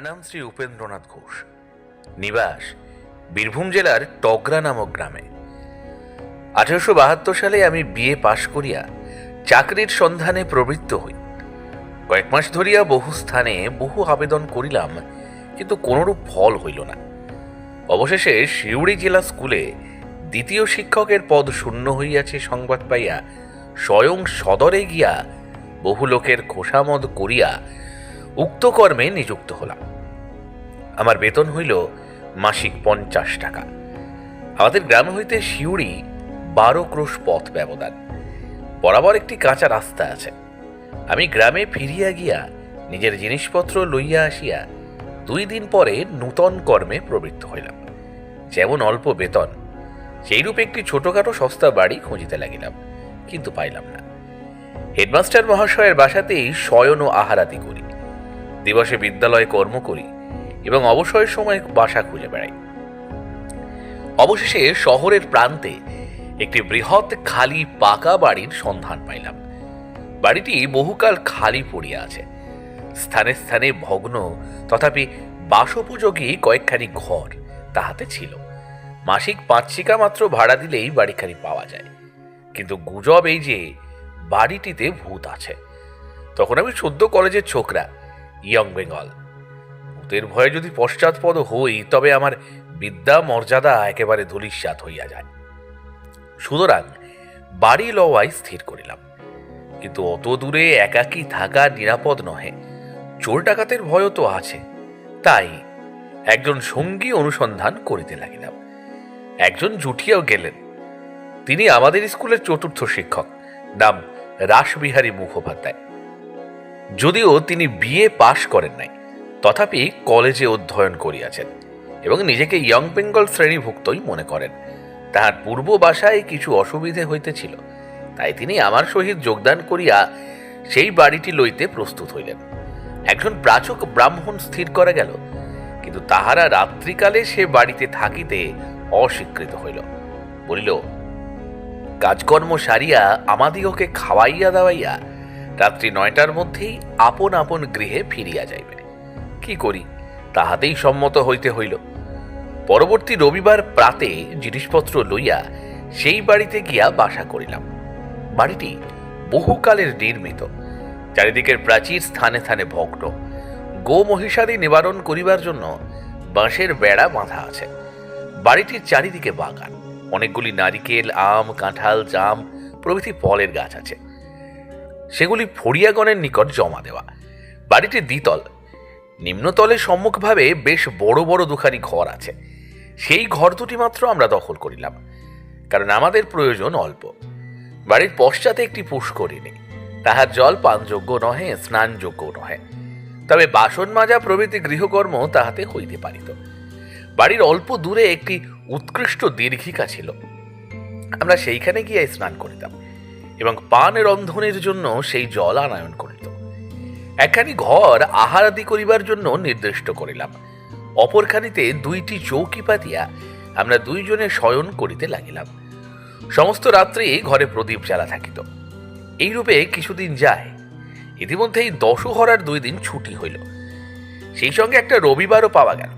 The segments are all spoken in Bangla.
নাম শ্রী উপেন্দ্রনাথ ঘোষ। নিবাস বীরভূম জেলার টগরা নামক গ্রামে। 1872 সালে আমি বিএ পাশ করিয়া চাকরির সন্ধানে প্রবৃত্ত হই। কয়েক মাস ধরিয়া বহু স্থানে বহু আবেদন করিলাম, কিন্তু কোনরূপ ফল হইল না। অবশেষে সিউড়ি জেলা স্কুলে দ্বিতীয় শিক্ষকের পদ শূন্য হইয়াছে সংবাদ পাইয়া স্বয়ং সদরে গিয়া বহু লোকের খোসামদ করিয়া উক্ত কর্মে নিযুক্ত হলাম। আমার বেতন হইল মাসিক 50 টাকা। আমাদের গ্রাম হইতে সিউড়ি 12 ক্রোশ পথ ব্যবধান। বরাবর একটি কাঁচা রাস্তা আছে। আমি গ্রামে ফিরিয়া গিয়া নিজের জিনিসপত্র লইয়া আসিয়া 2 দিন পরে নূতন কর্মে প্রবৃত্ত হইলাম। যেমন অল্প বেতন, সেইরূপ একটি ছোটখাটো সস্তা বাড়ি খুঁজিতে লাগিলাম, কিন্তু পাইলাম না। হেডমাস্টার মহাশয়ের বাসাতেই শয়ন ও আহারাদি করি। দিবসে বিদ্যালয়ে কর্ম করি এবং অবসরের সময় বাসা খুঁজে বেড়াই। অবশেষে শহরের প্রান্তে একটি বৃহৎ খালি পাকা বাড়ির সন্ধান পাইলাম। বাড়িটি বহুকাল খালি পড়িয়া আছে। স্থানে স্থানে ভগ্ন, তথাপি বাসোপযোগী কয়েকখানি ঘর তাহাতে ছিল। মাসিক 5 টাকা মাত্র ভাড়া দিলেই বাড়িখানি পাওয়া যায়। কিন্তু গুজব এই যে বাড়িটিতে ভূত আছে। তখন আমি সদ্য কলেজের ছোকরা, ইয়ং বেঙ্গল। ভূতের ভয়ে যদি পশ্চাৎপদ হই, তবে আমার বিদ্যা মর্যাদা একেবারে ধূলিসাৎ হইয়া যায়। সুতরাং বাড়ি লওয়াই স্থির করিলাম। কিন্তু অত দূরে একাকী থাকা নিরাপদ নহে, চোর ডাকাতের ভয়ও তো আছে। তাই একজন সঙ্গী অনুসন্ধান করিতে লাগিলাম। একজন জুটিয়াও গেলেন। তিনি আমাদের স্কুলের 4র্থ শিক্ষক, নাম রাসবিহারী মুখোপাধ্যায়। যদিও তিনি বিএ পাশ করেন নাই, তথাপি কলেজে অধ্যয়ন করিয়াছেন এবং নিজেকে ইয়ং বেঙ্গল শ্রেণীভুক্তই মনে করেন। তাহার পূর্ব বাসায় কিছু অসুবিধে হইতেছিল, তাই তিনি আমার সহিত যোগদান করিয়া সেই বাড়িটি লইতে প্রস্তুত হইলেন। একজন প্রাচক ব্রাহ্মণ স্থির করা গেল, কিন্তু তাহারা রাত্রিকালে সে বাড়িতে থাকিতে অস্বীকৃত হইল। বলিল, কাজকর্ম সারিয়া আমাদিগকে খাওয়াইয়া দাওয়াইয়া রাত্রি 9টার মধ্যেই আপন আপন গৃহে ফিরিয়া যাইবে। কি করি, তাহাতেই সম্মত হইতে হইল। পরবর্তী রবিবার প্রাতে জিনিসপত্র লইয়া সেই বাড়িতে গিয়া বাসা করিলাম। বাড়িটি বহুকালের নির্মিত। চারিদিকের প্রাচীর স্থানে স্থানে ভগ্ন। গো মহিষাদি নিবারণ করিবার জন্য বাঁশের বেড়া বাঁধা আছে। বাড়িটির চারিদিকে বাগান। অনেকগুলি নারিকেল, আম, কাঁঠাল, জাম প্রভৃতি ফলের গাছ আছে। সেগুলি ফড়িয়াগণের নিকট জমা দেওয়া। বাড়িটি দ্বিতল। নিম্নতলে সম্মুখভাবে বেশ বড় বড় দুখানি ঘর আছে। সেই ঘর দুটি মাত্র আমরা দখল করিলাম, কারণ আমাদের প্রয়োজন অল্প। বাড়ির পশ্চাতে একটি পুষ্করিণী। তাহার জল পানযোগ্য নহে, স্নানযোগ্য নহে, তবে বাসন মাজা প্রভৃতি গৃহকর্ম তাহাতে হইতে পারিত। বাড়ির অল্প দূরে একটি উৎকৃষ্ট দীর্ঘিকা ছিল। আমরা সেইখানে গিয়ে স্নান করিতাম এবং পান রন্ধনের জন্য সেই জল আনায়ন করিত। একখানি ঘর আহারাদি করিবার জন্য নির্দিষ্ট করিলাম। অপরখানিতে 2টি চৌকি পাতিয়া আমরা 2 জনে শয়ন করিতে লাগিলাম। সমস্ত রাত্রি ঘরে প্রদীপ জ্বালা থাকিত। এইরূপে কিছুদিন যায়। ইতিমধ্যেই দশহরার 2 দিন ছুটি হইল। সেই সঙ্গে একটা রবিবারও পাওয়া গেল।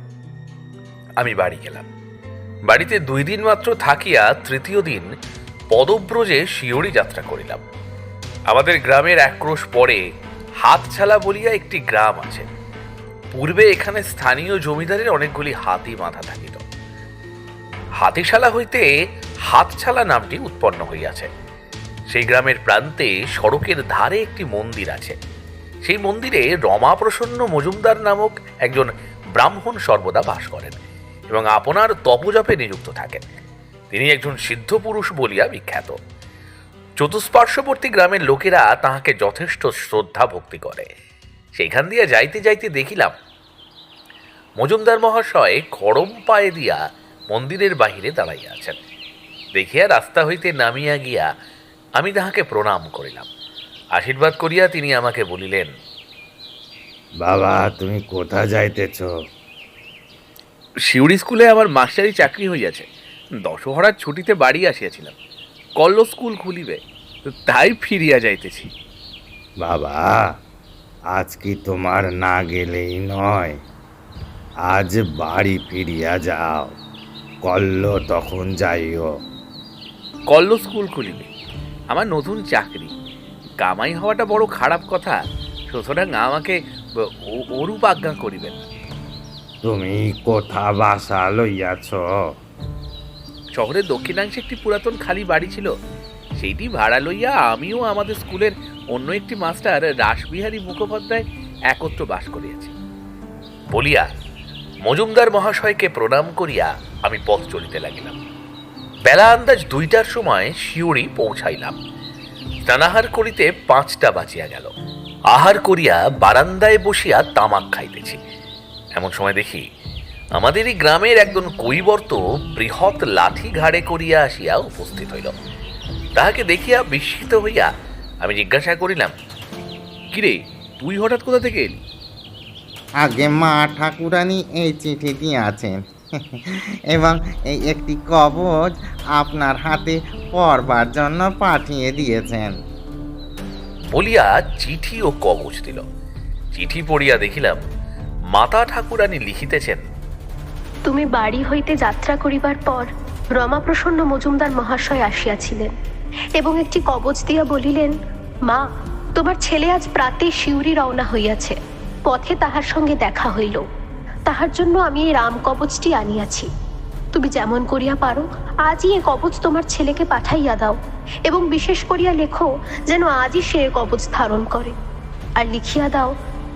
আমি বাড়ি গেলাম। বাড়িতে 2 দিন মাত্র থাকিয়া তৃতীয় দিন পদব্রজে শিয়রি যাত্রা করিলাম। আমাদের গ্রামের 1 ক্রোশ পরে হাতছালা বলিয়া একটি গ্রাম আছে। পূর্বে এখানে স্থানীয় জমিদারের অনেকগুলি হাতি বাঁধা থাকিত। হাতিশালা হইতে হাতছালা নামটি উৎপন্ন হইয়াছে। সেই গ্রামের প্রান্তে সড়কের ধারে একটি মন্দির আছে। সেই মন্দিরে রমাপ্রসন্ন মজুমদার নামক একজন ব্রাহ্মণ সর্বদা বাস করেন এবং আপনার তপজপে নিযুক্ত থাকেন। তিনি একজন সিদ্ধ পুরুষ বলিয়া বিখ্যাত। চতুষ্পার্শ্ববর্তী গ্রামের লোকেরা তাহাকে যথেষ্ট শ্রদ্ধা ভক্তি করে। সেখান দিয়া যাইতে যাইতে দেখিলাম মজুমদার মহাশয় খড়ম পায়ে দিয়া মন্দিরের বাহিরে দাঁড়াইয়া আছেন। দেখিয়া রাস্তা হইতে নামিয়া গিয়া আমি তাহাকে প্রণাম করিলাম। আশীর্বাদ করিয়া তিনি আমাকে বলিলেন, বাবা, তুমি কোথা যাইতেছ? সিউড়ি স্কুলে আমার মাস্টারি চাকরি হইয়াছে। দশহরার ছুটিতে বাড়ি আসিয়াছিলাম। কল্ল স্কুল খুলিবে, তাই ফিরিয়া যাইতেছি। বাবা, আজ কি তোমার না গেলেই নয়? আজ বাড়ি ফিরিয়া যাও, কল্ল তখন যাইও। কল্ল স্কুল খুলিবে, আমার নতুন চাকরি, কামাই হওয়াটা বড় খারাপ কথা, সুতরাং আমাকে অরূপ আজ্ঞা করিবেন। তুমি কোথা বাসা লইয়াছ? শহরের দক্ষিণাংশে একটি পুরাতন খালি বাড়ি ছিল, সেইটি ভাড়া লইয়া আমিও আমাদের স্কুলের অন্য একটি মাস্টার রাসবিহারী মুখোপাধ্যায় একত্র বাস করিয়াছি। বলিয়া মজুমদার মহাশয়কে প্রণাম করিয়া আমি পথ চলিতে লাগিলাম। বেলা আন্দাজ 2টার সময় শিউরি পৌঁছাইলাম। স্নানাহার করিতে 5টা বাজিয়া গেল। আহার করিয়া বারান্দায় বসিয়া তামাক খাইতেছি, এমন সময় দেখি আমাদেরই গ্রামের একজন কৈবর্ত বৃহৎ লাঠি ঘাড়ে করিয়া আসিয়া উপস্থিত হইল। তাহাকে দেখিয়া বিস্মিত হইয়া আমি জিজ্ঞাসা করিলাম, কিরে, তুই হঠাৎ কোথা থেকে এলি? আগে মা ঠাকুরানী এই চিঠিটি আছেন এবং এই একটি কবচ আপনার হাতে পড়বার জন্য পাঠিয়ে দিয়েছেন। বলিয়া চিঠি ও কবচ দিল। চিঠি পড়িয়া দেখিলাম মাতা ঠাকুরানী লিখিতেছেন, তুমি বাড়ি হইতে যাত্রা করিবার পর রমাপ্রসন্ন মজুমদার মহাশয় আসিয়াছিলেন এবং একটি কবচ দিয়া বলিলেন, মা, তোমার ছেলে আজ প্রাতে শিউরি রওনা হইয়াছে, পথে তাহার সঙ্গে দেখা হইল, তাহার জন্য আমি এই রাম কবচটি আনিয়াছি। তুমি যেমন করিয়া পারো আজই এ কবচ তোমার ছেলেকে পাঠাইয়া দাও এবং বিশেষ করিয়া লেখো যেন আজই সে এ কবচ ধারণ করে। আর লিখিয়া দাও,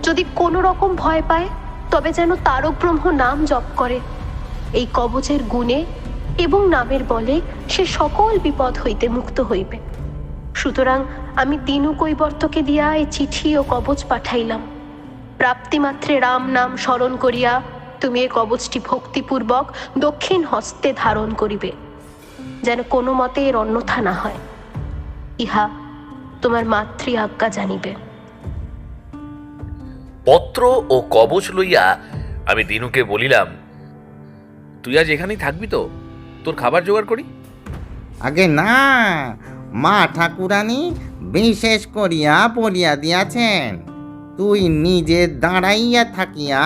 যদি কোনো রকম ভয় পায় তবে যেন তারক ব্রহ্ম নাম জপ করে। এই কবচের গুণে এবং নামের বলে সে সকল বিপদ হইতে মুক্ত হইবে। সুতরাং আমি দিনু কৈবর্তকে দিয়া এই চিঠি ও কবচ পাঠাইলাম। প্রাপ্তিমাত্রে রাম নাম স্মরণ করিয়া তুমি এই কবচটি ভক্তিপূর্বক দক্ষিণ হস্তে ধারণ করিবে, যেন কোনো মতে এর অন্যথা না হয়। ইহা তোমার মাতৃ আজ্ঞা জানিবে। পত্র ও কবচ লইয়া আমি দিনুকে বলিলাম, তুই আজ এখানেই থাকবি তো? তোর খাবার জোগাড় করি। আগে না, মা ঠাকুরানী বিশেষ করিয়া বলিয়া দিয়াছেন, তুই নিজে দাঁড়াইয়া থাকিয়া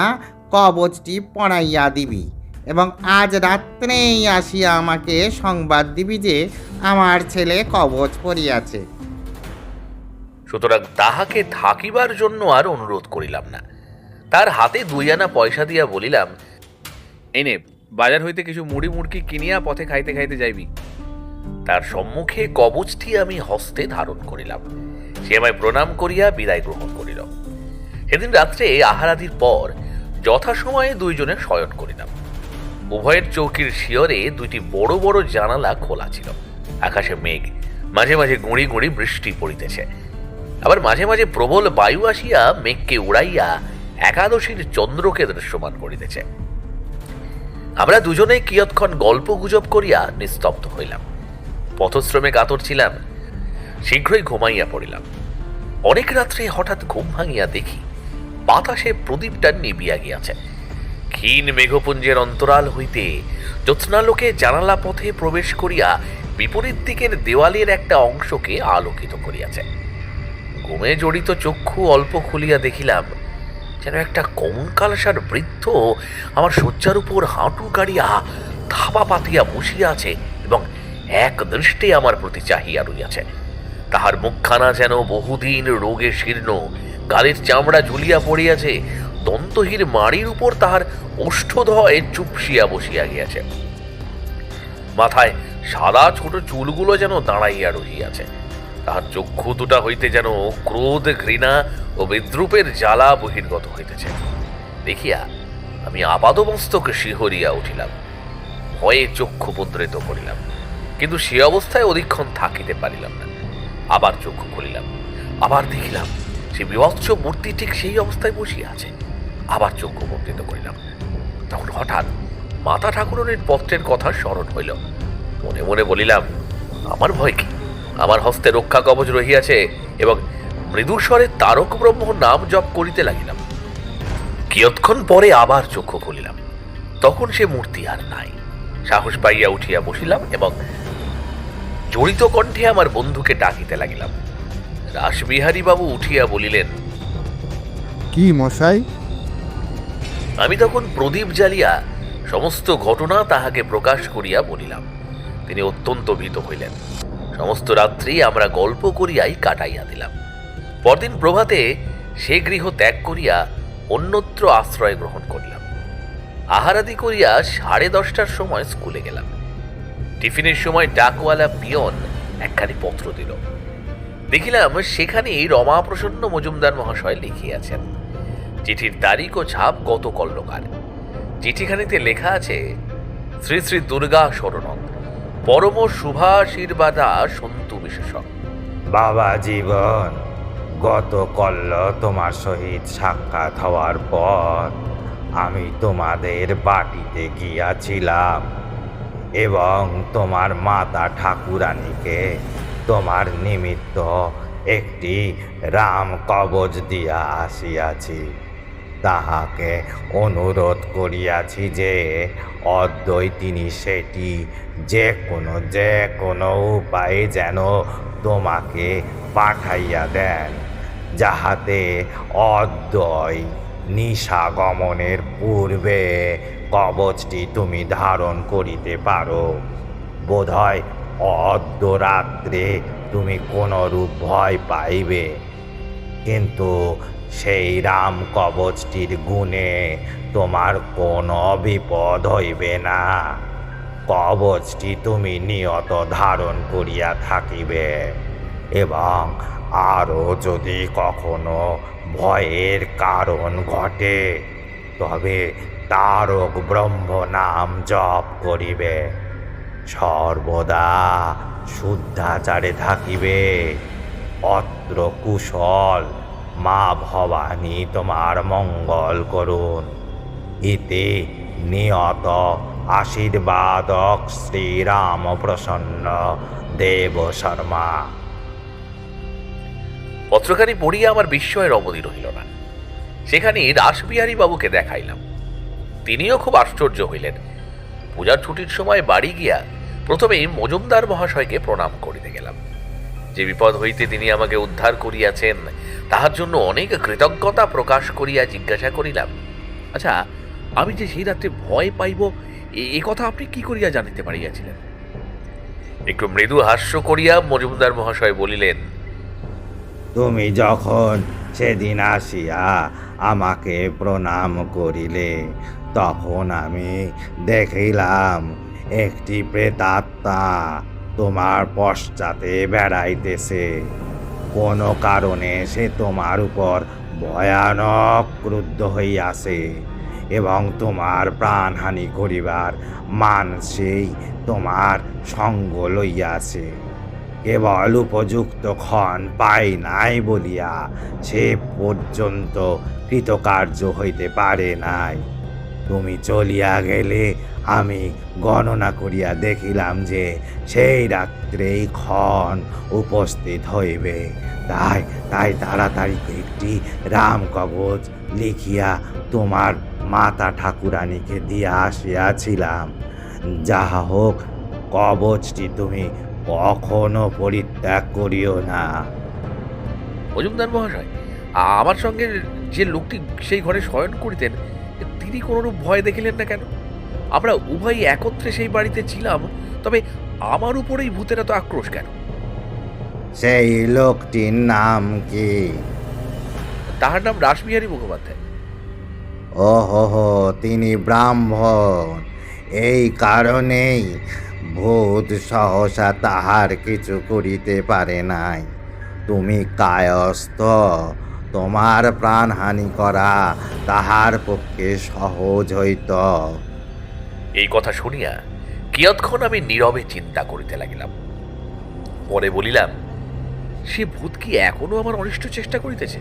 কবচটি পড়াইয়া দিবি এবং আজ রাত্রেই আসিয়া আমাকে সংবাদ দিবি যে আমার ছেলে কবচ পড়িয়াছে। সুতরাং তাহাকে থাকিবার জন্য আর অনুরোধ করিলাম না। তার হাতে 2 আনা পয়সা দিয়া বলিলাম, এই নে, বাজার হইতে কিছু মুড়ি মুড়কি কিনিয়া পথে খাইতে খাইতে যাইবি। তার সম্মুখে কবচটি আমি হস্তে ধারণ করিলাম। সে আমায় প্রণাম করিয়া বিদায় গ্রহণ করিল। সেদিন রাত্রে আহারাদির পর যথাসময়ে 2 জনে শয়ন করিলাম। উভয়ের চৌকির শিয়রে 2টি বড় বড় জানালা খোলা ছিল। আকাশে মেঘ, মাঝে মাঝে গুঁড়ি গুঁড়ি বৃষ্টি পড়িতেছে, আবার মাঝে মাঝে প্রবল বায়ু আসিয়া মেঘকে উড়াইয়া একাদশীর চন্দ্রকে দৃশ্যমান করিতেছে। আমরা দুজনে কিয়ৎক্ষণ গল্প গুজব করিয়া নিস্তব্ধ হইলাম। পথশ্রমে কাতর ছিলাম, শীঘ্রই ঘুমাইয়া পড়িলাম। অনেক রাত্রে হঠাৎ ঘুম ভাঙিয়া দেখি বাতাসে প্রদীপটা নিবিয়া গিয়াছে। ক্ষীণ মেঘপুঞ্জের অন্তরাল হইতে জ্যোৎস্নালোকে জানালা পথে প্রবেশ করিয়া বিপরীত দিকের দেওয়ালের একটা অংশকে আলোকিত করিয়াছে। ঘুমে জড়িত চক্ষু অল্প খুলিয়া দেখিলাম যেন একটা কঙ্কালসার বৃদ্ধ আমার শয্যার উপর হাঁটু গাড়িয়া থাবা পাতিয়া বসিয়া আছে এবং এক দৃষ্টে আমার প্রতি চাহিয়া রইয়াছে। তাহার মুখখানা যেন বহুদিন রোগে শীর্ণ, গালের চামড়া ঝুলিয়া পড়িয়াছে, দন্তহীর মাড়ির উপর তাহার ওষ্ঠদয় চুপসিয়া বসিয়া গিয়াছে। মাথায় সাদা ছোট চুলগুলো যেন দাঁড়াইয়া রহিয়াছে। তাহার চক্ষু দুটা হইতে যেন ক্রোধ, ঘৃণা ও বিদ্রুপের জ্বালা বহির্গত হইতেছে। দেখিয়া আমি আপাদমস্তক শিহরিয়া উঠিলাম, ভয়ে চক্ষু মুদ্রিত করিলাম, কিন্তু সে অবস্থায় অধিকক্ষণ থাকিতে পারিলাম না। আবার চক্ষু খুলিলাম, আবার দেখিলাম সে বিভৎস মূর্তি ঠিক সেই অবস্থায় বসিয়া আছে। আবার চক্ষু মুদ্রিত করিলাম। তখন হঠাৎ মাতা ঠাকুরানীর পত্রের কথা স্মরণ হইল। মনে মনে বলিলাম, আমার ভয় কি? আমার হস্তে রক্ষা কবচ রহিয়াছে এবং মৃদুস্বরে তারক ব্রহ্ম নাম জপ করিতে লাগিলাম। কিয়ৎক্ষণ পরে আবার চক্ষু খুলিলাম, তখন সে মূর্তি আর নাই। সাহস পাইয়া উঠিয়া বসিলাম এবং জড়িত কণ্ঠে আমার বন্ধুকে ডাকিতে লাগিলাম। রাসবিহারী বাবু উঠিয়া বলিলেন, কি মশাই? আমি তখন প্রদীপ জ্বালিয়া সমস্ত ঘটনা তাহাকে প্রকাশ করিয়া বলিলাম। তিনি অত্যন্ত ভীত হইলেন। সমস্ত রাত্রি আমরা গল্প করিয়াই কাটাইয়া দিলাম। পরদিন প্রভাতে সে গৃহ ত্যাগ করিয়া অন্যত্র আশ্রয় গ্রহণ করিলাম। আহারাদি করিয়া 10:30টার সময় স্কুলে গেলাম। টিফিনের সময় ডাকওয়ালা পিয়ন একখানি পত্র দিল। দেখিলাম সেখানেই রমাপ্রসন্ন মজুমদার মহাশয় লিখিয়াছেন। চিঠির তারিখ ও ছাপ গত কল্লকার। চিঠিখানিতে লেখা আছে, শ্রী শ্রী দুর্গা শরণং পরম শুভাশীর্বাদা সন্তু বিশেষ। বাবা জীবন, গত কল্য তোমার সহিত সাক্ষাৎ হওয়ার পর আমি তোমাদের বাটিতে গিয়াছিলাম এবং তোমার মাতা ঠাকুরানীকে তোমার নিমিত্ত একটি রাম কবচ দিয়া আসিয়াছি। তাহাকে অনুরোধ করিয়াছি যে অদ্যই তিনি সেটি যে কোনো উপায়ে যেন তোমাকে পাঠাইয়া দেন, যাহাতে অদ্যই নিশা গমনের পূর্বে কবচটি তুমি ধারণ করিতে পারো। বোধহয় অদ্য রাত্রে তুমি কোনরূপ ভয় পাইবে, কিন্তু সেই রাম কবচটির গুণে তোমার কোনো বিপদ হইবে না। কবচটি তুমি নিয়ত ধারণ করিয়া থাকিবে এবং আরও যদি কখনো ভয়ের কারণ ঘটে তবে তারক ব্রহ্ম নাম জপ করিবে। সর্বদা শুদ্ধাচারে থাকিবে। অত্র কুশল। মা ভবানী তোমার মঙ্গল করুন। ইতি নিয়ত আশীর্বাদক শ্রীরাম প্রসন্ন দেব শর্মা। পত্রখানি পড়িয়া আমার বিস্ময়ের অবধি রহিল না। সেখানে রাসবিহারী বাবুকে দেখাইলাম। তিনিও খুব আশ্চর্য হইলেন। পূজার ছুটির সময় বাড়ি গিয়া প্রথমেই মজুমদার মহাশয়কে প্রণাম করিতে গেলাম। যে বিপদ হইতে তিনি আমাকে উদ্ধার করিয়াছেন তাহার জন্য অনেক কৃতজ্ঞতা প্রকাশ করিয়া জিজ্ঞাসা করিলাম, আচ্ছা, আমি যে সেই রাত্রে ভয় পাইব এ কথা আপনি কি করিয়া জানিতে পারিয়াছিলেন? একটু মৃদু হাস্য করিয়া মজুমদার মহাশয় বলিলেন, তুমি যখন সেদিন আসিয়া আমাকে প্রণাম করিলে তখন আমি দেখিলাম একটি প্রেতাত্মা তোমার পশ্চাতে বেড়াইতেছে। কোনো কারণে সে তোমার উপর ভয়ানক ক্রুদ্ধ হইয়াছে এবং তোমার প্রাণহানি করিবার মানসেই তোমার সঙ্গ লইয়াছে। কেবল উপযুক্ত ক্ষণ পাই নাই বলিয়া সে পর্যন্ত কৃতকার্য হইতে পারে নাই। তুমি চলিয়া গেলে আমি গণনা করিয়া দেখিলাম যে সেই রাত্রেই ক্ষণ উপস্থিত হইবে। তাই তাড়াতাড়ি একটি রাম কবচ লিখিয়া তোমার মাতা ঠাকুরানীকে দিয়া আসিয়াছিলাম। যাহা হোক, কবচটি তুমি কখনো পরিত্যাগ করিও না। মজুমদার মহাশয়, আমার সঙ্গে যে লোকটি সেই ঘরে শয়ন করিতেন তিনি কোনরূপ ভয় দেখিলেন না কেন? আমরা উভয়ই একত্রে সেই বাড়িতে ছিলাম, তবে আমার উপরেই ভূতের এত আক্রোশ কেন? সেই লোকটির নাম কি? তাহার নাম রাসবিহারী মুখোপাধ্যায়। ওহো, তিনি ব্রাহ্মণ। এই কারণেই ভূত সহসা তাহার কিছু করিতে পারে নাই। তুমি কায়স্থ, তোমার প্রাণহানি করা তাহার পক্ষে সহজ হইত। এই কথা শুনিয়া কিয়ৎক্ষণ আমি নীরবে চিন্তা করিতে লাগিলাম। পরে বলিলাম, সে ভূত কি এখনো আমার অনিষ্ট চেষ্টা করিতেছে?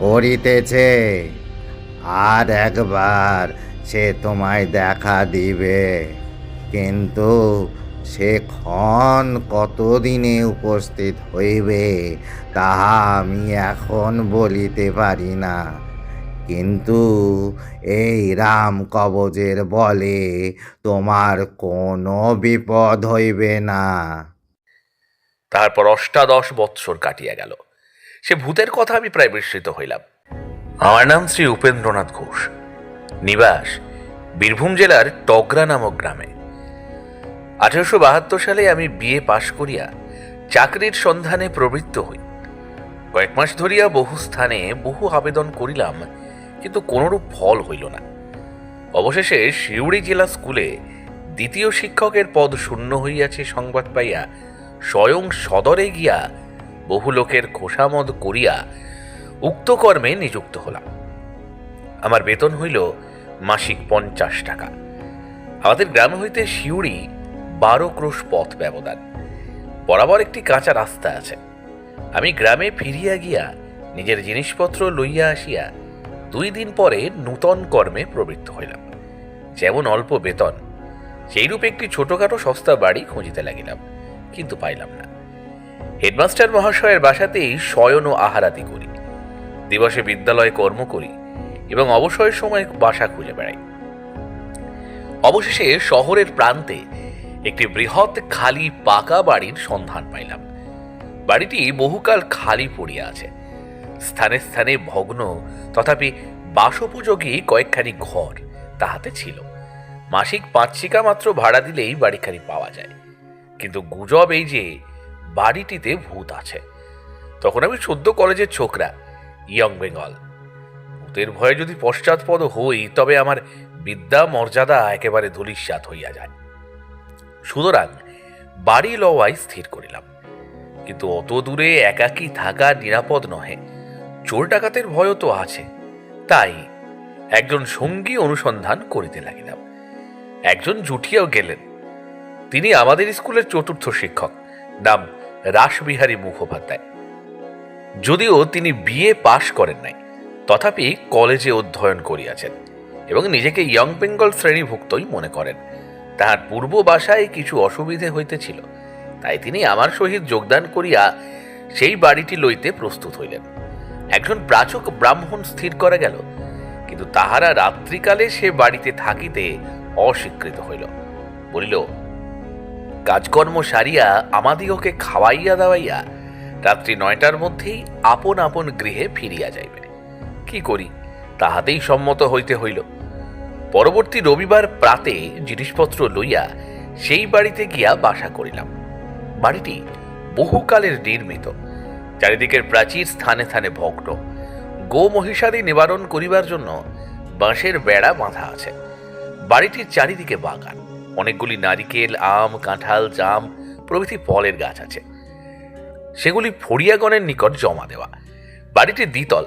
করিতেছে, আর একবার সে তোমায় দেখা দিবে, কিন্তু সে ক্ষণ কতদিনে উপস্থিত হইবে তাহা আমি এখন বলিতে পারি না। কিন্তু এই রাম কবচের বলে তোমার কোনো বিপদ হইবে না। তারপর 18 বৎসর কাটিয়া গেল। সে ভূতের কথা আমি প্রায় বিস্মৃত হইলাম। আমার নাম শ্রী উপেন্দ্রনাথ ঘোষ। নিবাস বীরভূম জেলার টগরা নামক গ্রামে। 1872 সালে আমি বিএ পাশ করিয়া চাকরির সন্ধানে প্রবৃত্ত হই। কয়েক মাস ধরিয়া বহু স্থানে বহু আবেদন করিলাম, কিন্তু কোনরূপ ফল হইল না। অবশেষে সিউড়ি জেলা স্কুলে দ্বিতীয় শিক্ষকের পদ শূন্য হইয়াছে সংবাদ পাইয়া স্বয়ং সদরে গিয়া বহু লোকের খোসামদ করিয়া উক্ত কর্মে নিযুক্ত হলাম। আমার বেতন হইল মাসিক 50 টাকা। আমাদের গ্রাম হইতে সিউড়ি 12 ক্রোশ পথ ব্যবধান। বরাবর একটি কাঁচা রাস্তা আছে। আমি গ্রামে ফিরিয়া গিয়া নিজের জিনিসপত্র লইয়া আসিয়া 2 দিন পরে নূতন কর্মে প্রবৃত্ত হইলাম। যেমন অল্প বেতন, সেইরূপ একটি ছোটখাটো সস্তা বাড়ি খুঁজিতে লাগিলাম, কিন্তু পাইলাম না। হেডমাস্টার মহাশয়ের বাসাতেই শয়ন ও আহারাদি করি। দিবসে বিদ্যালয়ে কর্ম করি এবং অবসরের সময় বাসা খুঁজে বেড়াই। অবশেষে শহরের প্রান্তে একটি বৃহৎ খালি পাকা বাড়ির সন্ধান পাইলাম। বাড়িটি বহুকাল খালি পড়িয়া আছে। স্থানে স্থানে ভগ্ন, তথাপি বাসোপযোগী কয়েকখানি ঘর তাহাতে ছিল। মাসিক 5 টাকা মাত্র ভাড়া দিলেই বাড়িখানি পাওয়া যায়। কিন্তু গুজব এই যে বাড়িটিতে ভূত আছে। তখন আমি সদ্য কলেজের ছোকরা, ইয়ং বেঙ্গল। ভূতের ভয়ে যদি পশ্চাৎপদ হই, তবে আমার বিদ্যা মর্যাদা একেবারে ধূলিসাৎ হইয়া যায়। সুতরাং বাড়ি লওয়াই স্থির করিলাম। কিন্তু অত দূরে একাকী থাকা নিরাপদ নহে, চোর ডাকাতের ভয়ও তো আছে। তাই একজন সঙ্গী অনুসন্ধান করিতে লাগিলাম। একজন জুটিয়াও গেলেন। তিনি আমাদের স্কুলের 4র্থ শিক্ষক, নাম রাসবিহারী মুখোপাধ্যায়। যদিও তিনি বিএ পাশ করেন নাই, তথাপি কলেজে অধ্যয়ন করিয়াছেন এবং নিজেকে ইয়ং বেঙ্গল শ্রেণীভুক্তই মনে করেন। তাহার পূর্ব বাসায় কিছু অসুবিধে হইতেছিল, তাই তিনি আমার সহিত যোগদান করিয়া সেই বাড়িটি লইতে প্রস্তুত হইলেন। একজন প্রাচক ব্রাহ্মণ স্থির করা গেল, কিন্তু তাহারা রাত্রিকালে সে বাড়িতে থাকিতে অস্বীকৃত হইল। বলিল, কাজকর্ম সারিয়া আমাদিগকে খাওয়াইয়া দাওয়াইয়া রাত্রি 9টার মধ্যেই আপন আপন গৃহে ফিরিয়া যাইবে। কি করি, তাহাতেই সম্মত হইতে হইল। পরবর্তী রবিবার প্রাতে জিনিসপত্র লইয়া সেই বাড়িতে গিয়া বাসা করিলাম। বাড়িটি বহুকালের নির্মিত। চারিদিকের প্রাচীর স্থানে স্থানে ভগ্ন। গো মহিষাদি নিবারণ করিবার জন্য বাঁশের বেড়া বাঁধা আছে। বাড়িটির চারিদিকে বাগান। অনেকগুলি নারিকেল, আম, কাঁঠাল, জাম প্রভৃতি ফলের গাছ আছে। সেগুলি ফড়িয়াগণের নিকট জমা দেওয়া। বাড়িটি দ্বিতল।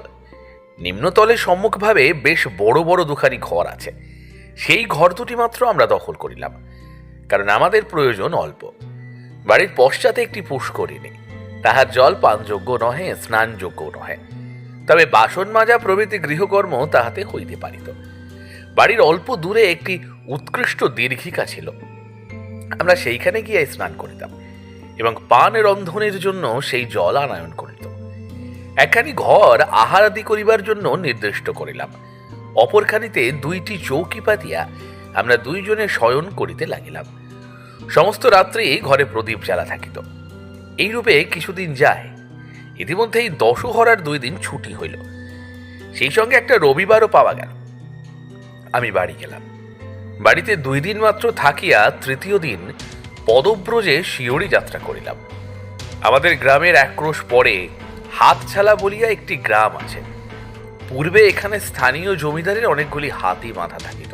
নিম্নতলে সম্মুখভাবে বেশ বড় বড় দুখানি ঘর আছে। সেই ঘর দুটি মাত্র আমরা দখল করিলাম, কারণ আমাদের প্রয়োজন অল্প। বাড়ির পশ্চাতে একটি পুষ্করিণী। তাহার জল পানযোগ্য নহে, স্নানযোগ্য নহে, তবে বাসন মাজা প্রভৃতি গৃহকর্ম তাহাতে হইতে পারিত। বাড়ির অল্প দূরে একটি উৎকৃষ্ট দীর্ঘিকা ছিল। আমরা সেইখানে গিয়ে স্নান করিতাম এবং পান রন্ধনের জন্য সেই জল আনয়ন করিত। একখানি ঘর আহারাদি করিবার জন্য নির্দিষ্ট করিলাম। অপরখানিতে 2টি চৌকি পাতিয়া আমরা 2 জনে শয়ন করিতে লাগিলাম। সমস্ত রাত্রি ঘরে প্রদীপ জ্বালা থাকিত। এইরূপে কিছুদিন যায়। ইতিমধ্যেই দশহরার 2 দিন ছুটি হইল। সেই সঙ্গে একটা রবিবারও পাওয়া গেল। আমি বাড়ি গেলাম। বাড়িতে 2 দিন মাত্র থাকিয়া তৃতীয় দিন পদব্রজে শিউড়ি যাত্রা করিলাম। আমাদের গ্রামের 1 ক্রোশ পরে হাতছালা বলিয়া একটি গ্রাম আছে। পূর্বে এখানে স্থানীয় জমিদারের অনেকগুলি হাতি বাঁধা থাকিত।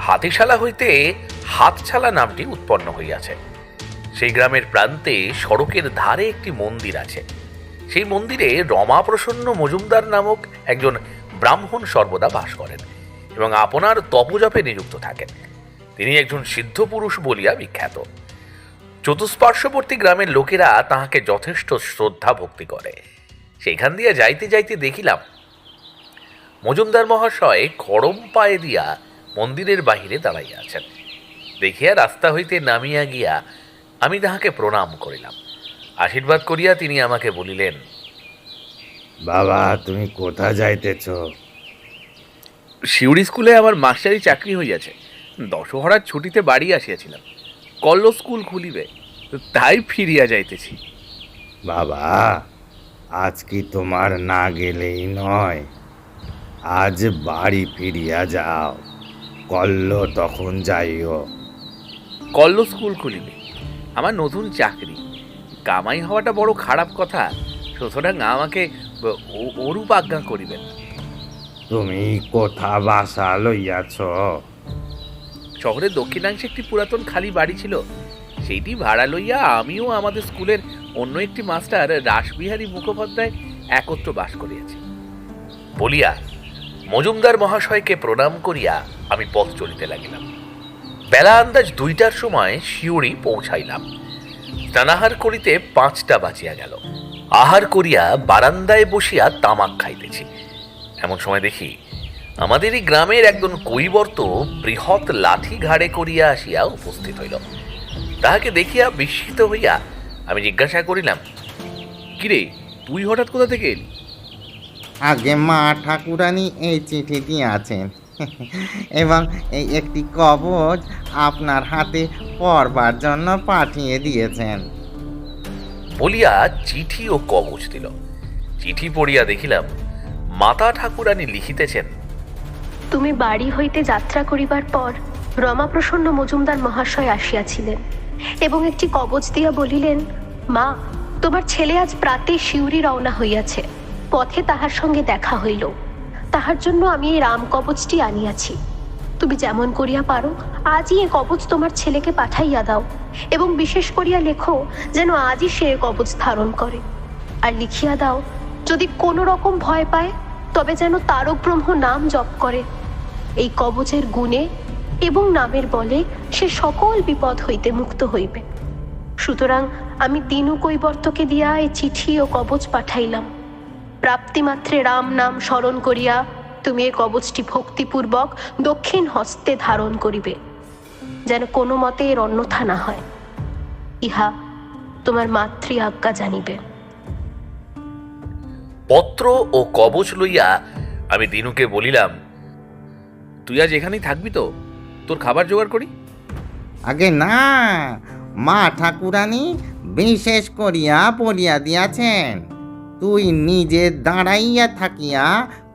হাতিশালা হইতে হাতছালা নামটি উৎপন্ন হইয়াছে। সেই গ্রামের প্রান্তে সড়কের ধারে একটি মন্দির আছে। সেই মন্দিরে রমাপ্রসন্ন মজুমদার নামক একজন ব্রাহ্মণ সর্বদা বাস করেন এবং আপনার তপজপে নিযুক্ত থাকেন। তিনি একজন সিদ্ধ পুরুষ বলিয়া বিখ্যাত। চতুষ্পার্শ্ববর্তী গ্রামের লোকেরা তাহাকে যথেষ্ট শ্রদ্ধা ভক্তি করে। সেইখান দিয়া যাইতে যাইতে দেখিলাম মজুমদার মহাশয় খড়ম পায়ে দিয়া মন্দিরের বাহিরে দাঁড়াইয়া আছেন। দেখিয়া রাস্তা হইতে নামিয়া গিয়া আমি তাহাকে প্রণাম করিলাম। আশীর্বাদ করিয়া তিনি আমাকে বলিলেন, বাবা, তুমি কোথা যাইতেছ? শিউড়ি স্কুলে আমার মাস্টারি চাকরি হইয়াছে। দশহরার ছুটিতে বাড়ি আসিয়াছিলাম। কল্লো স্কুল খুলিবে, তাই ফিরিয়া যাইতেছি। বাবা, আজ কি তোমার না গেলেই নয়? আজ বাড়ি ফিরিয়া যাও, কল্ল তখন যাইও। কল্ল স্কুল খুলিবে, আমার নতুন চাকরি, কামাই হওয়াটা বড় খারাপ কথা, সুতরাং আমাকে অরূপ আজ্ঞা করিবেন। তুমি কোথা বাসা লইয়াছ? শহরের দক্ষিণাংশে একটি পুরাতন খালি বাড়ি ছিল, সেইটি ভাড়া লইয়া আমিও আমাদের স্কুলের অন্য একটি মাস্টার রাসবিহারী মুখোপাধ্যায় একত্র বাস করিয়াছি। বলিয়া মজুমদার মহাশয়কে প্রণাম করিয়া আমি পথ চলিতে লাগিলাম। বেলা আন্দাজ 2টার সময় শিউরি পৌঁছাইলাম। স্নানাহার করিতে 5টা বাজিয়া গেল। আহার করিয়া বারান্দায় বসিয়া তামাক খাইতেছি, এমন সময় দেখি আমাদেরই গ্রামের একজন কৈবর্ত বৃহৎ লাঠি ঘাড়ে করিয়া আসিয়া উপস্থিত হইল। তাহাকে দেখিয়া বিস্মিত হইয়া আমি জিজ্ঞাসা করিলাম, কিরে, তুই হঠাৎ কোথা থেকে এলি? আগে মা ঠাকুরানী এই চিঠিটি আছেন এবং এই একটি কবচ আপনার হাতে পড়বার জন্য পাঠিয়ে দিয়েছেন। বলিয়া চিঠি ও কবচ দিল। চিঠি পড়িয়া দেখিলাম মাতা ঠাকুরানী লিখিতেছেন, তুমি বাড়ি হইতে যাত্রা করিবার পর রমাপ্রসন্ন মজুমদার মহাশয় আসিয়াছিলেন এবং একটি কবচ দিয়া বলিলেন, মা, তোমার ছেলে আজ প্রাতে শিউরি রওনা হইয়াছে, পথে তাহার সঙ্গে দেখা হইল, তাহার জন্য আমি এই রাম কবচটি আনিয়াছি। তুমি যেমন করিয়া পারো আজই এ কবচ তোমার ছেলেকে পাঠাইয়া দাও এবং বিশেষ করিয়া লেখো যেন আজই সে এ কবচ ধারণ করে। আর লিখিয়া দাও, যদি কোনো রকম ভয় পায় তবে যেন তারক ব্রহ্ম নাম জপ করে। এই কবচের গুণে এবং নামের বলে সে সকল বিপদ হইতে মুক্ত হইবে। সুতরাং আমি দিনু কৈবর্তকে দিয়া এই চিঠি ও কবচ পাঠাইলাম। প্রাপ্তিমাত্রে রাম নাম স্মরণ করিয়া তুমি এই কবচটি ভক্তিপূর্বক দক্ষিণ হস্তে ধারণ করিবে, যেন কোনো মতে এর অন্যথা না হয়। ইহা তোমার মাতৃ আজ্ঞা জানিবে। পত্র ও কবচ লইয়া আমি দিনুকে বলিলাম, তুই আজ এখানেই থাকবি তো? তোর খাবার জোগাড় করি। আগে না, মা ঠাকুরানী বিশেষ করিয়া বলিয়া দিয়াছেন, তুই নিজে দাঁড়াইয়া থাকিয়া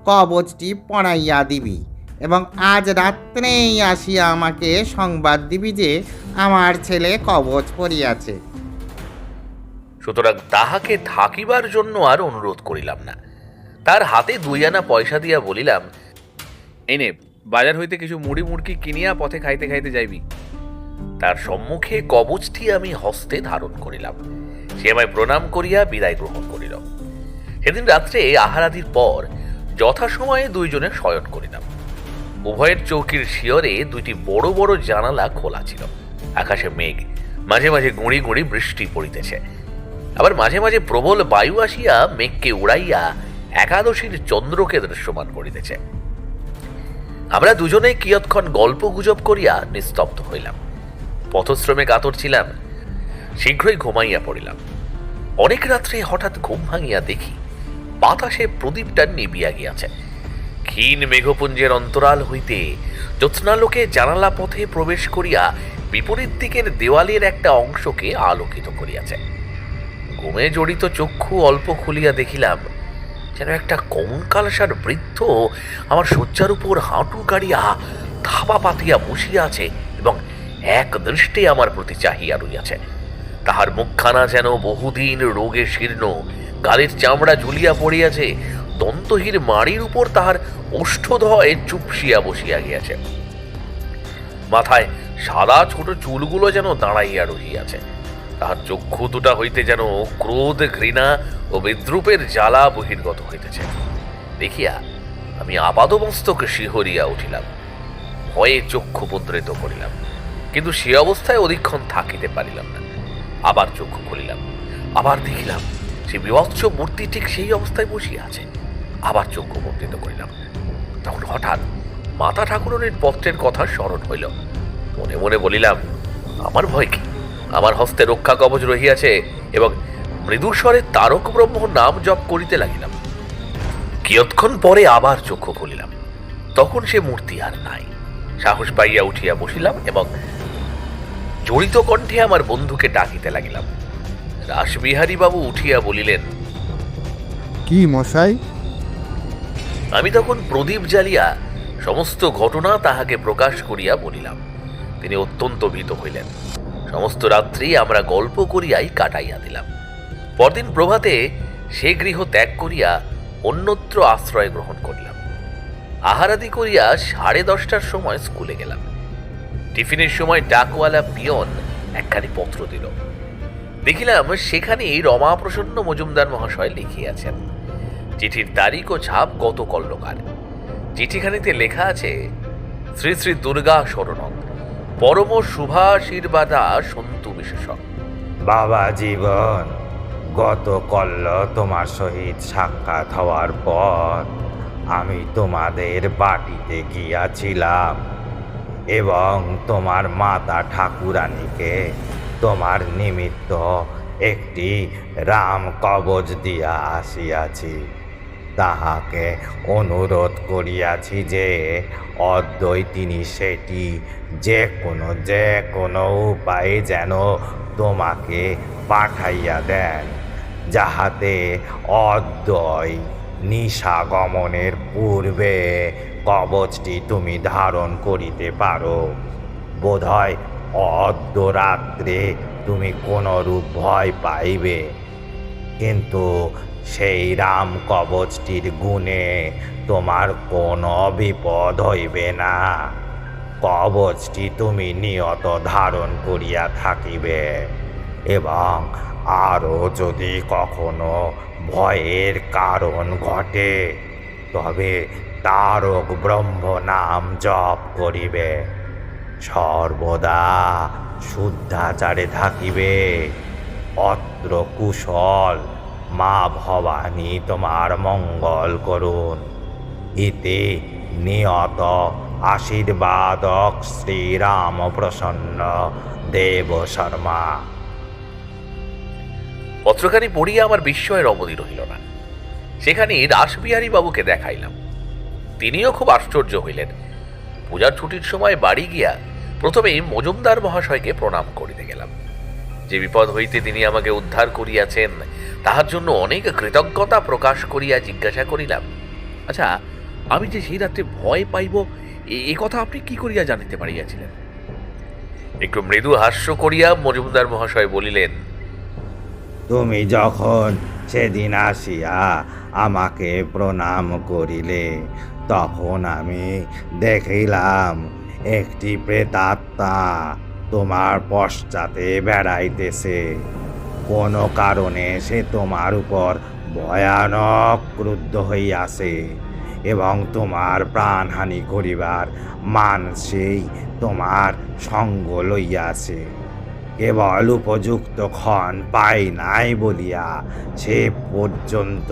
কবচটি পড়াইয়া দিবি এবং আজ রাত্রেই আসিয়া আমাকে সংবাদ দিবি যে আমার ছেলে কবচ পড়িয়াছে। সুতরাং তাহাকে থাকিবার জন্য আর অনুরোধ করিলাম না। তার হাতে 2 আনা পয়সা দিয়া বলিলাম, এই নে, বাজার হইতে কিছু মুড়ি মুড়কি কিনিয়া পথে খাইতে খাইতে যাইবি। তার সম্মুখে কবচটি আমি হস্তে ধারণ করিলাম। সে আমায় প্রণাম করিয়া বিদায় গ্রহণ করিল। সেদিন রাত্রে আহারাদির পর যথাসময়ে 2 জনে শয়ন করিলাম। উভয়ের চৌকির শিয়রে 2টি বড় বড় জানালা খোলা ছিল। আকাশে মেঘ, মাঝে মাঝে গুঁড়ি গুঁড়ি বৃষ্টি পড়িতেছে, আবার মাঝে মাঝে প্রবল বায়ু আসিয়া মেঘকে উড়াইয়া একাদশীর চন্দ্রকে দৃশ্যমান করিতেছে। আমরা দুজনে কিয়ৎক্ষণ গল্প গুজব করিয়া নিস্তব্ধ হইলাম। পথশ্রমে কাতর ছিলাম, শীঘ্রই ঘুমাইয়া পড়িলাম। অনেক রাত্রে হঠাৎ ঘুম ভাঙিয়া দেখি বাতাসে প্রদীপটা নিবিয়া গিয়াছে। ক্ষীণ মেঘপুঞ্জের অন্তরাল হইতে জ্যোৎস্নালোকে জানালা পথে প্রবেশ করিয়া বিপরীত দিকের দেওয়ালের একটা অংশকে আলোকিত করিয়াছে। ঘুমে জড়িত চক্ষু অল্প খুলিয়া দেখিলাম যেন একটা কঙ্কালসার বৃদ্ধ আমার শয্যার উপর হাঁটু গাড়িয়া থাবা পাতিয়া বসিয়া আছে এবং এক দৃষ্টে আমার প্রতি চাহিয়া রইয়াছে। তাহার মুখখানা যেন বহুদিন রোগে শীর্ণ, গালের চামড়া ঝুলিয়া পড়িয়াছে, দন্তহীর মাড়ির উপর তাহার ওষ্ঠদয় চুপসিয়া বসিয়া গিয়াছে। মাথায় সাদা ছোট চুলগুলো যেন দাঁড়াইয়া রহিয়াছে। তাহার চক্ষু দুটা হইতে যেন ক্রোধ, ঘৃণা ও বিদ্রুপের জ্বালা বহির্গত হইতেছে। দেখিয়া আমি আপাদমস্তক শিহরিয়া উঠিলাম, ভয়ে চক্ষু মুদ্রিত করিলাম, কিন্তু সে অবস্থায় অধিকক্ষণ থাকিতে পারিলাম না। আবার চক্ষু খুলিলাম, আবার দেখিলাম সে বিভৎস মূর্তি ঠিক সেই অবস্থায় বসিয়া আছে। আবার চক্ষু মুদ্রিত করিলাম। তখন হঠাৎ মাতা ঠাকুরানীর পত্রের কথা স্মরণ হইল। মনে মনে বলিলাম, আমার ভয় কি? আমার হস্তে রক্ষা কবচ রহিয়াছে এবং মৃদুস্বরে তারক ব্রহ্ম নাম জপ করিতে লাগিলাম। কিয়ৎক্ষণ পরে আবার চক্ষু খুলিলাম, তখন সে মূর্তি আর নাই। সাহস পাইয়া উঠিয়া বসিলাম এবং জড়িত কণ্ঠে আমার বন্ধুকে ডাকিতে লাগিলাম। রাসবিহারী বাবু উঠিয়া বলিলেন, কি মশাই? আমি তখন প্রদীপ জ্বালিয়া সমস্ত ঘটনা তাহাকে প্রকাশ করিয়া বলিলাম। তিনি অত্যন্ত ভীত হইলেন। সমস্ত রাত্রি আমরা গল্প করিয়াই কাটাইয়া দিলাম। পরদিন প্রভাতে সে গৃহ ত্যাগ করিয়া অন্যত্র আশ্রয় গ্রহণ করিলাম। আহারাদি করিয়া 10:30টার সময় স্কুলে গেলাম। টিফিনের সময় ডাকওয়ালা পিয়ন একখানি পত্র দিল। দেখিলাম সেখানেই রমাপ্রসন্ন মজুমদার মহাশয় লিখিয়াছেন। চিঠির তারিখ ও ছাপ গত কল্লকার। চিঠিখানিতে লেখা আছে, শ্রী শ্রী দুর্গা শরণম, পরম শুভাশীর্বাদা সন্তু বিশেষক। বাবা জীবন, গত কল্য তোমার সহিত সাক্ষাৎ হওয়ার পর আমি তোমাদের বাটিতে গিয়াছিলাম এবং তোমার মাতা ঠাকুরানীকে তোমার নিমিত্ত একটি রাম কবচ দিয়া আসিয়াছি। তাহাকে অনুরোধ করিয়াছি যে অদ্যই তিনি সেটি যে কোনো উপায়ে যেন তোমাকে পাঠাইয়া দেন, যাহাতে অদ্যই নিশাগমনের পূর্বে কবচটি তুমি ধারণ করিতে পারো। বোধহয় অদ্য রাত্রে তুমি কোনরূপ ভয় পাইবে, কিন্তু সেই রাম কবচটির গুণে তোমার কোনো বিপদ হইবে না। কবচটি তুমি নিয়ত ধারণ করিয়া থাকিবে এবং আরও যদি কখনো ভয়ের কারণ ঘটে তবে তারক ব্রহ্ম নাম জপ করিবে। সর্বদা শুদ্ধাচারে থাকিবে। অত্র কুশল। মা ভবানী তোমার মঙ্গল করুন। ইতি নিয়ত আশীর্বাদক শ্রীরাম প্রসন্ন দেব শর্মা। পত্রখানি পড়িয়া আমার বিস্ময়ের অবধি রহিল না। সেখানে রাসবিহারী বাবুকে দেখাইলাম। তিনিও খুব আশ্চর্য হইলেন। পূজার ছুটির সময় বাড়ি গিয়া প্রথমেই মজুমদার মহাশয়কে প্রণাম করিতে গেলাম। যে বিপদ হইতে তিনি আমাকে উদ্ধার করিয়াছেন তাহার জন্য অনেক কৃতজ্ঞতা প্রকাশ করিয়া জিজ্ঞাসা করিলাম, আচ্ছা, আমি যে সেই রাত্রে ভয় পাইব এ কথা আপনি কি করিয়া জানিতে পারিয়াছিলেন? একটু মৃদু হাস্য করিয়া মজুমদার মহাশয় বলিলেন, তুমি যখন সেদিন আসিয়া আমাকে প্রণাম করিলে তখন আমি দেখিলাম একটি প্রেতাত্মা তোমার পশ্চাতে বেড়াইতেছে। কোনো কারণে সে তোমার উপর ভয়ানক ক্রুদ্ধ হইয়াছে এবং তোমার প্রাণহানি করিবার মানসেই তোমার সঙ্গ লইয়াছে। কেবল উপযুক্ত ক্ষণ পাই নাই বলিয়া সে পর্যন্ত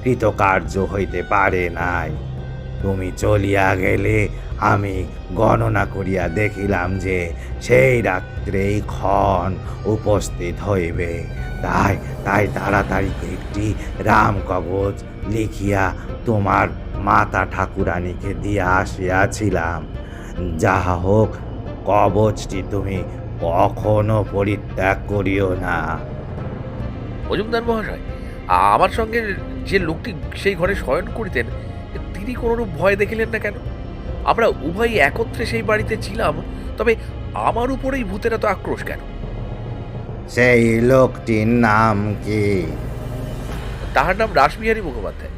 কৃতকার্য হইতে পারে নাই। তুমি চলিয়া গেলে আমি গণনা করিয়া দেখিলাম যে সেই রাত্রেই ক্ষণ উপস্থিত হইবে। তাই তাড়াতাড়ি একটি রাম কবচ লিখিয়া তোমার মাতা ঠাকুরানীকে দিয়া আসিয়াছিলাম। যাহা হোক, কবচটি তুমি কখনো পরিত্যাগ করিও না। মজুমদার মহাশয়, আমার সঙ্গে যে লোকটি সেই ঘরে শয়ন করিতেন তিনি কোনরূপ ভয় দেখিলেন না কেন? আমরা উভয়ই একত্রে সেই বাড়িতে ছিলাম, তবে আমার উপরেই ভূতের এত আক্রোশ কেন? সেই লোকটির নাম কি? তাহার নাম রাসবিহারী মুখোপাধ্যায়।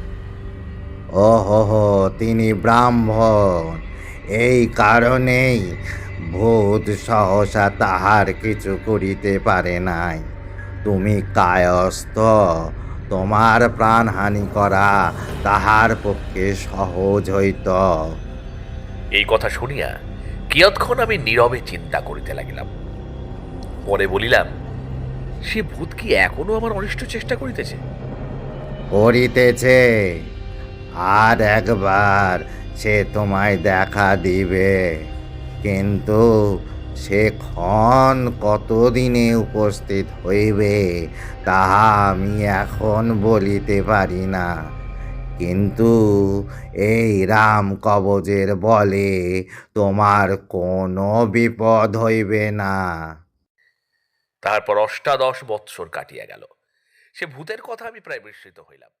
ওহো, তিনি ব্রাহ্মণ। এই কারণেই ভূত সহসা তাহার কিছু করিতে পারে নাই। তুমি কায়স্থ। তোমার প্রাণহানি করা তাহার পক্ষে সহজ হইত। এই কথা শুনিয়া কিয়ৎক্ষণ আমি নীরবে চিন্তা করিতে লাগিলাম। পরে বলিলাম, সে ভূত কি এখনো আমার অনিষ্ট চেষ্টা করিতেছে? করিতেছে। আর একবার সে তোমায় দেখা দিবে, কিন্তু সে ক্ষণ কতদিনে উপস্থিত হইবে তাহা আমি এখন বলিতে পারি না। কিন্তু এই রাম কবচের বলে তোমার কোনো বিপদ হইবে না। তারপর 18 বৎসর কাটিয়া গেল। সে ভূতের কথা আমি প্রায় বিস্মৃত হইলাম।